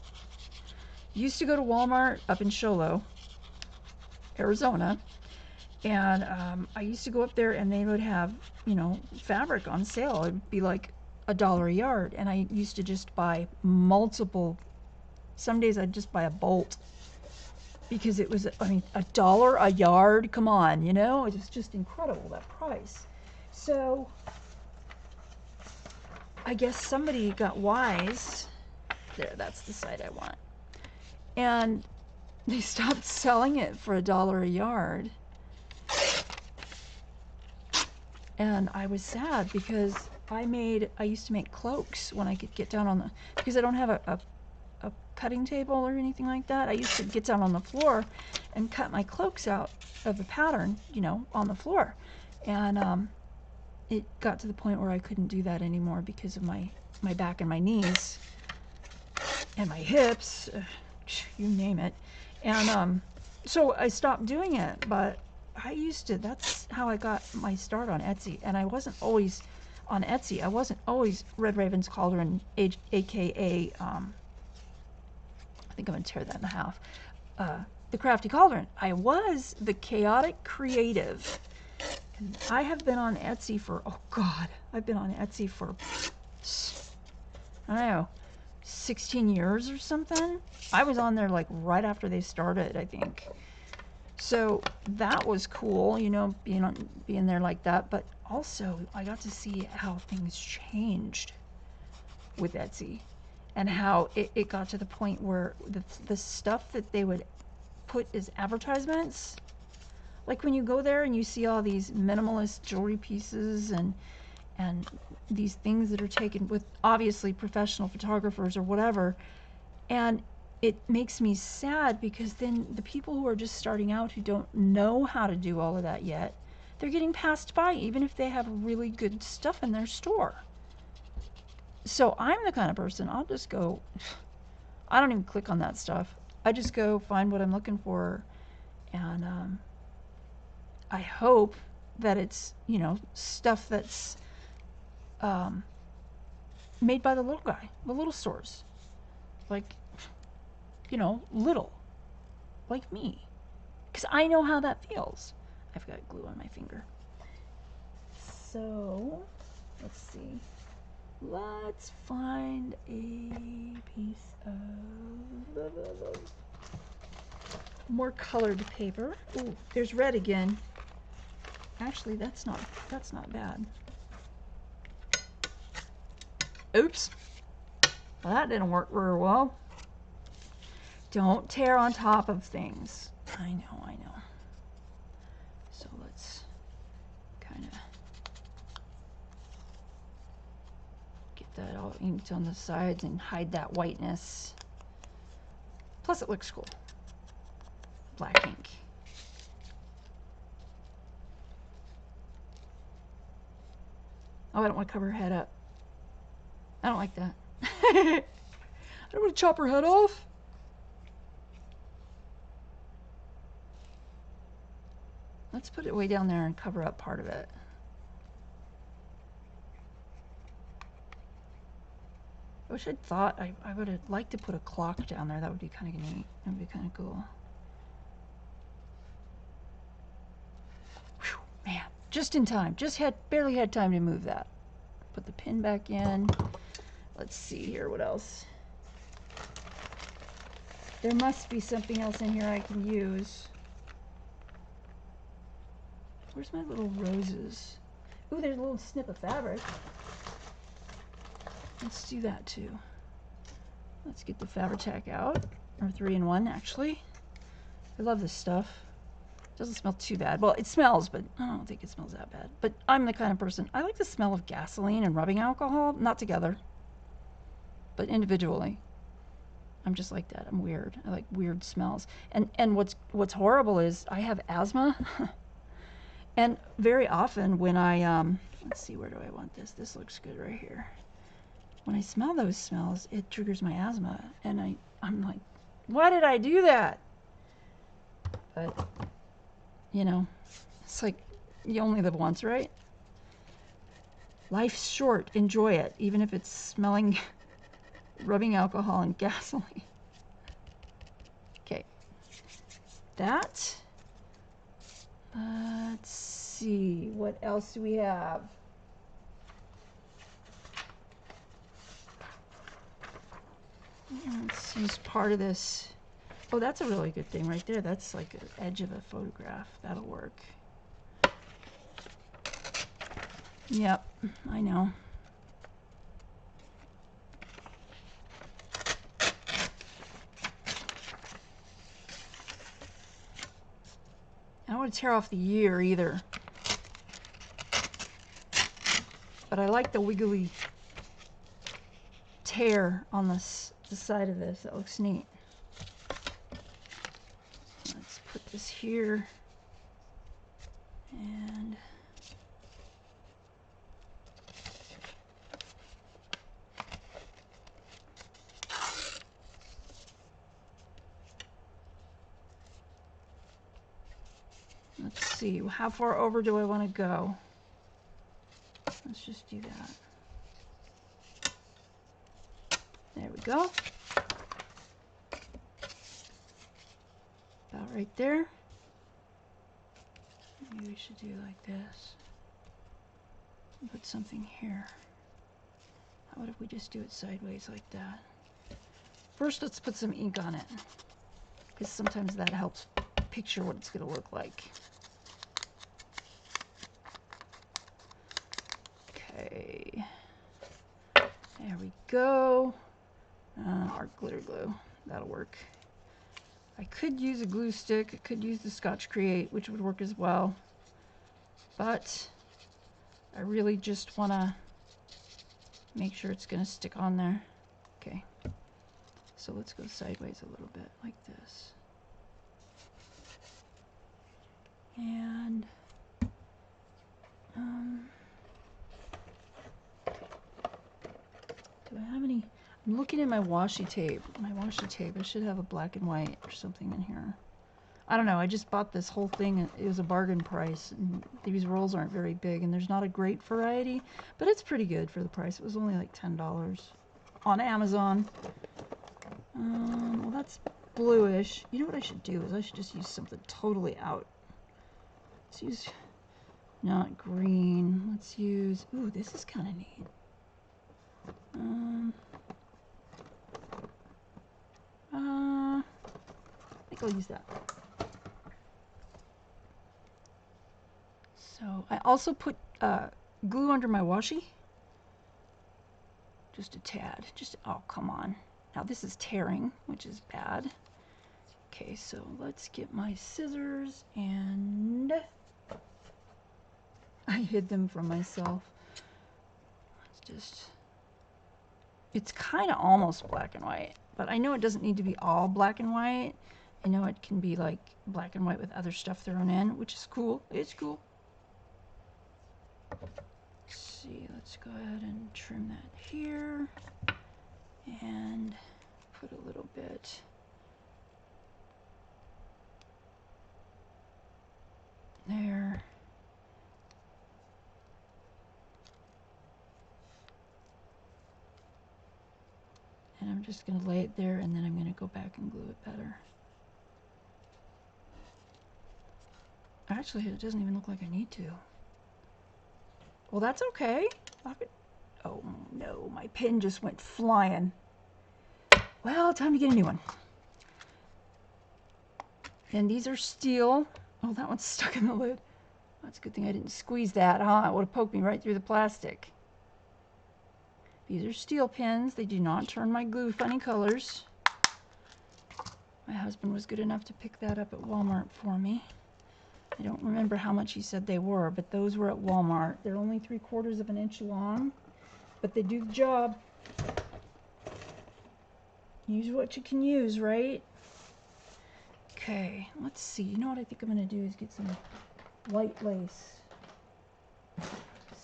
Used to go to Walmart up in Show Low, Arizona, and I used to go up there and they would have, you know, fabric on sale. It'd be like $1 a yard, and I used to just buy multiple. Some days I'd just buy a bolt because it was, I mean, $1 a yard. Come on, you know, it was just incredible, that price. So I guess somebody got wise. There, that's the side I want. And they stopped selling it for $1 a yard. And I was sad because I used to make cloaks when I could get down on the, because I don't have a cutting table or anything like that. I used to get down on the floor and cut my cloaks out of the pattern, you know, on the floor. And it got to the point where I couldn't do that anymore because of my back and my knees and my hips, you name it. And so I stopped doing it, but I used to, that's how I got my start on Etsy. And I wasn't always on Etsy. I wasn't always Red Raven's Cauldron, aka, I think I'm gonna tear that in half, the Crafty Cauldron. I was the Chaotic Creative. And I have been on Etsy for, oh God, I've been on Etsy for, I don't know, 16 years or something. I was on there like right after they started, I think. So that was cool, you know, being there like that. But also I got to see how things changed with Etsy and how it got to the point where the stuff that they would put as advertisements, like when you go there and you see all these minimalist jewelry pieces and these things that are taken with obviously professional photographers or whatever, and it makes me sad because then the people who are just starting out who don't know how to do all of that yet, they're getting passed by even if they have really good stuff in their store. So I'm the kind of person, I'll just go, I don't even click on that stuff. I just go find what I'm looking for, and I hope that it's, you know, stuff that's made by the little guy, the little stores. Like, you know, little. Like me. Because I know how that feels. I've got glue on my finger. So, let's see. Let's find a piece of more colored paper. Ooh, there's red again. Actually, that's not bad. Oops. Well, that didn't work very well. Don't tear on top of things. I know. So let's kind of get that all inked on the sides and hide that whiteness. Plus it looks cool. Black ink. Oh, I don't want to cover her head up. I don't like that. I don't want to chop her head off. Let's put it way down there and cover up part of it. I wish I'd thought I would have liked to put a clock down there. That would be kind of neat. That would be kind of cool. Whew, man, just in time. Barely had time to move that. Put the pin back in. Let's see here, what else? There must be something else in here I can use. Where's my little roses? Ooh, there's a little snip of fabric. Let's do that too. Let's get the Fabri-Tac out, or 3-in-1 actually. I love this stuff. It doesn't smell too bad. Well, it smells, but I don't think it smells that bad. But I'm the kind of person, I like the smell of gasoline and rubbing alcohol, not together, but individually. I'm just like that. I'm weird. I like weird smells. And what's horrible is I have asthma. And very often when I, let's see, where do I want this? This looks good right here. When I smell those smells, it triggers my asthma. And I'm like, why did I do that? But, you know, it's like, you only live once, right? Life's short. Enjoy it, even if it's smelling, rubbing alcohol and gasoline. Okay. That. Let's see, what else do we have? Let's use part of this. Oh, that's a really good thing right there. That's like an edge of a photograph. That'll work. Yep, I know. I don't want to tear off the ear either. But I like the wiggly tear on the side of this. That looks neat. Let's put this here. And let's see, how far over do I want to go? Let's just do that. There we go. About right there. Maybe we should do like this. Put something here. How about if we just do it sideways like that? First, let's put some ink on it, because sometimes that helps picture what it's going to look like. Okay, there we go. Art glitter glue, that'll work. I could use a glue stick, I could use the Scotch Create, which would work as well, but I really just want to make sure it's going to stick on there. Okay, so let's go sideways a little bit like this. And do I have any? I'm looking at my washi tape. My washi tape, I should have a black and white or something in here. I don't know, I just bought this whole thing. It was a bargain price, and these rolls aren't very big, and there's not a great variety, but it's pretty good for the price. It was only like $10 on Amazon. Well, that's bluish. You know what I should do is I should just use something totally out. Let's use, not green. Let's use, ooh, this is kind of neat. I think I'll use that. So I also put glue under my washi. Just a tad. Just, oh, come on. Now this is tearing, which is bad. Okay, so let's get my scissors, and I hid them from myself. Let's just, it's kind of almost black and white, but I know it doesn't need to be all black and white. I know it can be like black and white with other stuff thrown in, which is cool. It's cool. Let's see, let's go ahead and trim that here. and put a little bit there. And I'm just going to lay it there, and then I'm going to go back and glue it better. Actually, it doesn't even look like I need to. Well, that's okay. Oh no, my pin just went flying. Well, time to get a new one. And these are steel. Oh, that one's stuck in the lid. That's a good thing I didn't squeeze that, huh? It would have poked me right through the plastic. These are steel pins. They do not turn my glue funny colors. My husband was good enough to pick that up at Walmart for me. I don't remember how much he said they were, but those were at Walmart. They're only 3/4 of an inch long, but they do the job. Use what you can use, right? Okay, let's see. You know what I think I'm going to do is get some white lace.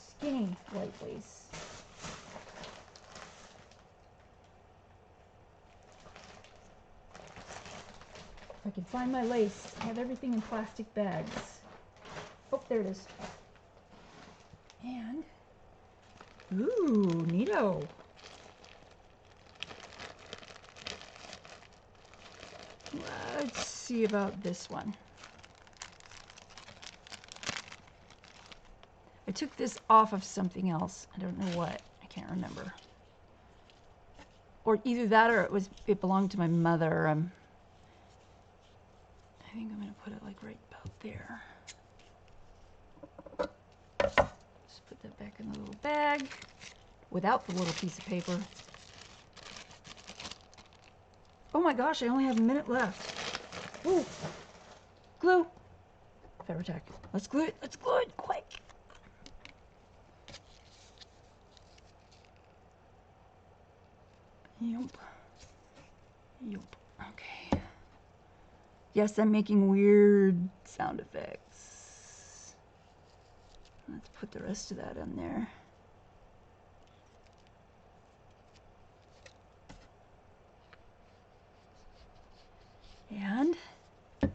Skinny white lace. If I can find my lace. I have everything in plastic bags. Oh, there it is. And, ooh, neato. Let's see about this one. I took this off of something else. I don't know what. I can't remember. Or either that or it belonged to my mother. I think I'm going to put it like right about there. Just put that back in the little bag without the little piece of paper. Oh my gosh, I only have a minute left. Ooh, glue. Fabri-Tac. Let's glue it. Let's glue it quick. Yup. Yup. Okay. Yes, I'm making weird sound effects. Let's put the rest of that in there. And I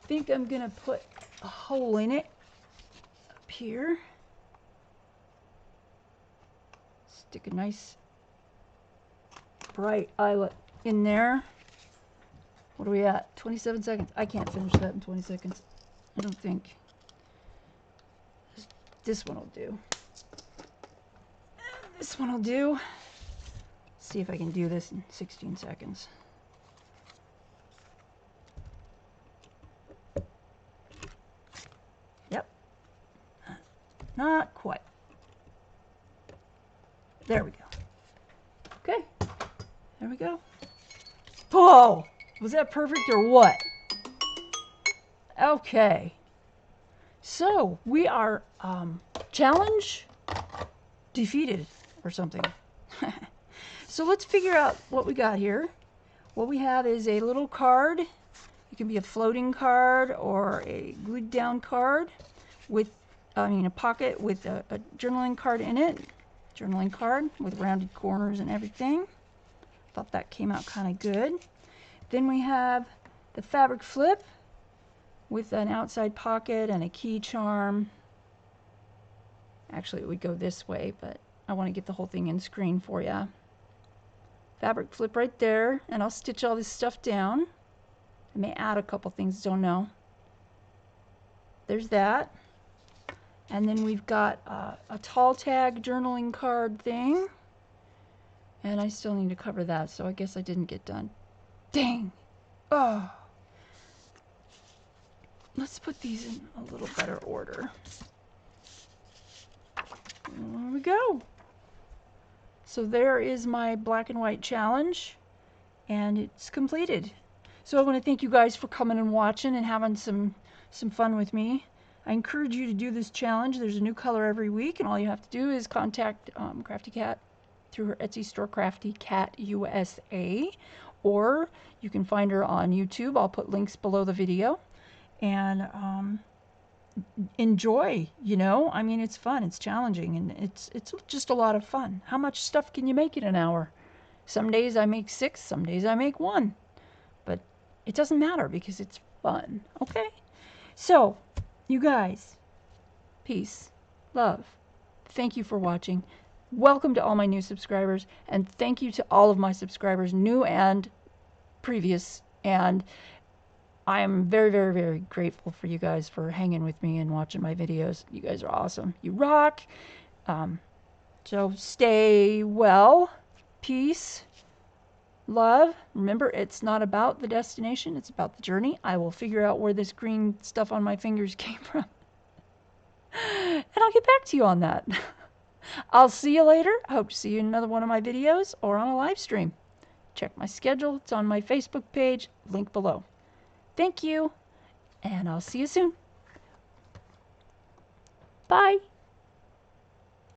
think I'm going to put a hole in it up here. Stick a nice bright eyelet in there. What are we at? 27 seconds. I can't finish that in 20 seconds. I don't think. This one will do. This one will do. Let's see if I can do this in 16 seconds. Yep. Not quite. There we go. Okay. There we go. Whoa! Was that perfect or what? Okay. So, we are challenge defeated or something. So let's figure out what we got here. What we have is a little card. It can be a floating card or a glued down card with, a pocket with a journaling card in it. Journaling card with rounded corners and everything. Thought that came out kind of good. Then we have the fabric flip with an outside pocket and a key charm. Actually, it would go this way, but I want to get the whole thing in screen for you. Fabric flip right there, and I'll stitch all this stuff down. I may add a couple things, don't know. There's that. And then we've got a tall tag journaling card thing. And I still need to cover that, so I guess I didn't get done. Dang! Oh! Let's put these in a little better order. There we go. So there is my black and white challenge, and it's completed. So I want to thank you guys for coming and watching and having some fun with me. I encourage you to do this challenge. There's a new color every week, and all you have to do is contact Crafty Cat through her Etsy store, Crafty Cat USA, or you can find her on YouTube. I'll put links below the video. And enjoy, you know. I mean, it's fun, it's challenging, and it's just a lot of fun. How much stuff can you make in an hour? Some days I make 6, some days I make 1. But it doesn't matter because it's fun, okay? So, you guys, peace, love. Thank you for watching. Welcome to all my new subscribers, and thank you to all of my subscribers, new and previous. And I am very, very, very grateful for you guys for hanging with me and watching my videos. You guys are awesome. You rock. So stay well. Peace. Love. Remember, it's not about the destination. It's about the journey. I will figure out where this green stuff on my fingers came from. And I'll get back to you on that. I'll see you later. I hope to see you in another one of my videos or on a live stream. Check my schedule. It's on my Facebook page. Link below. Thank you. And I'll see you soon. Bye.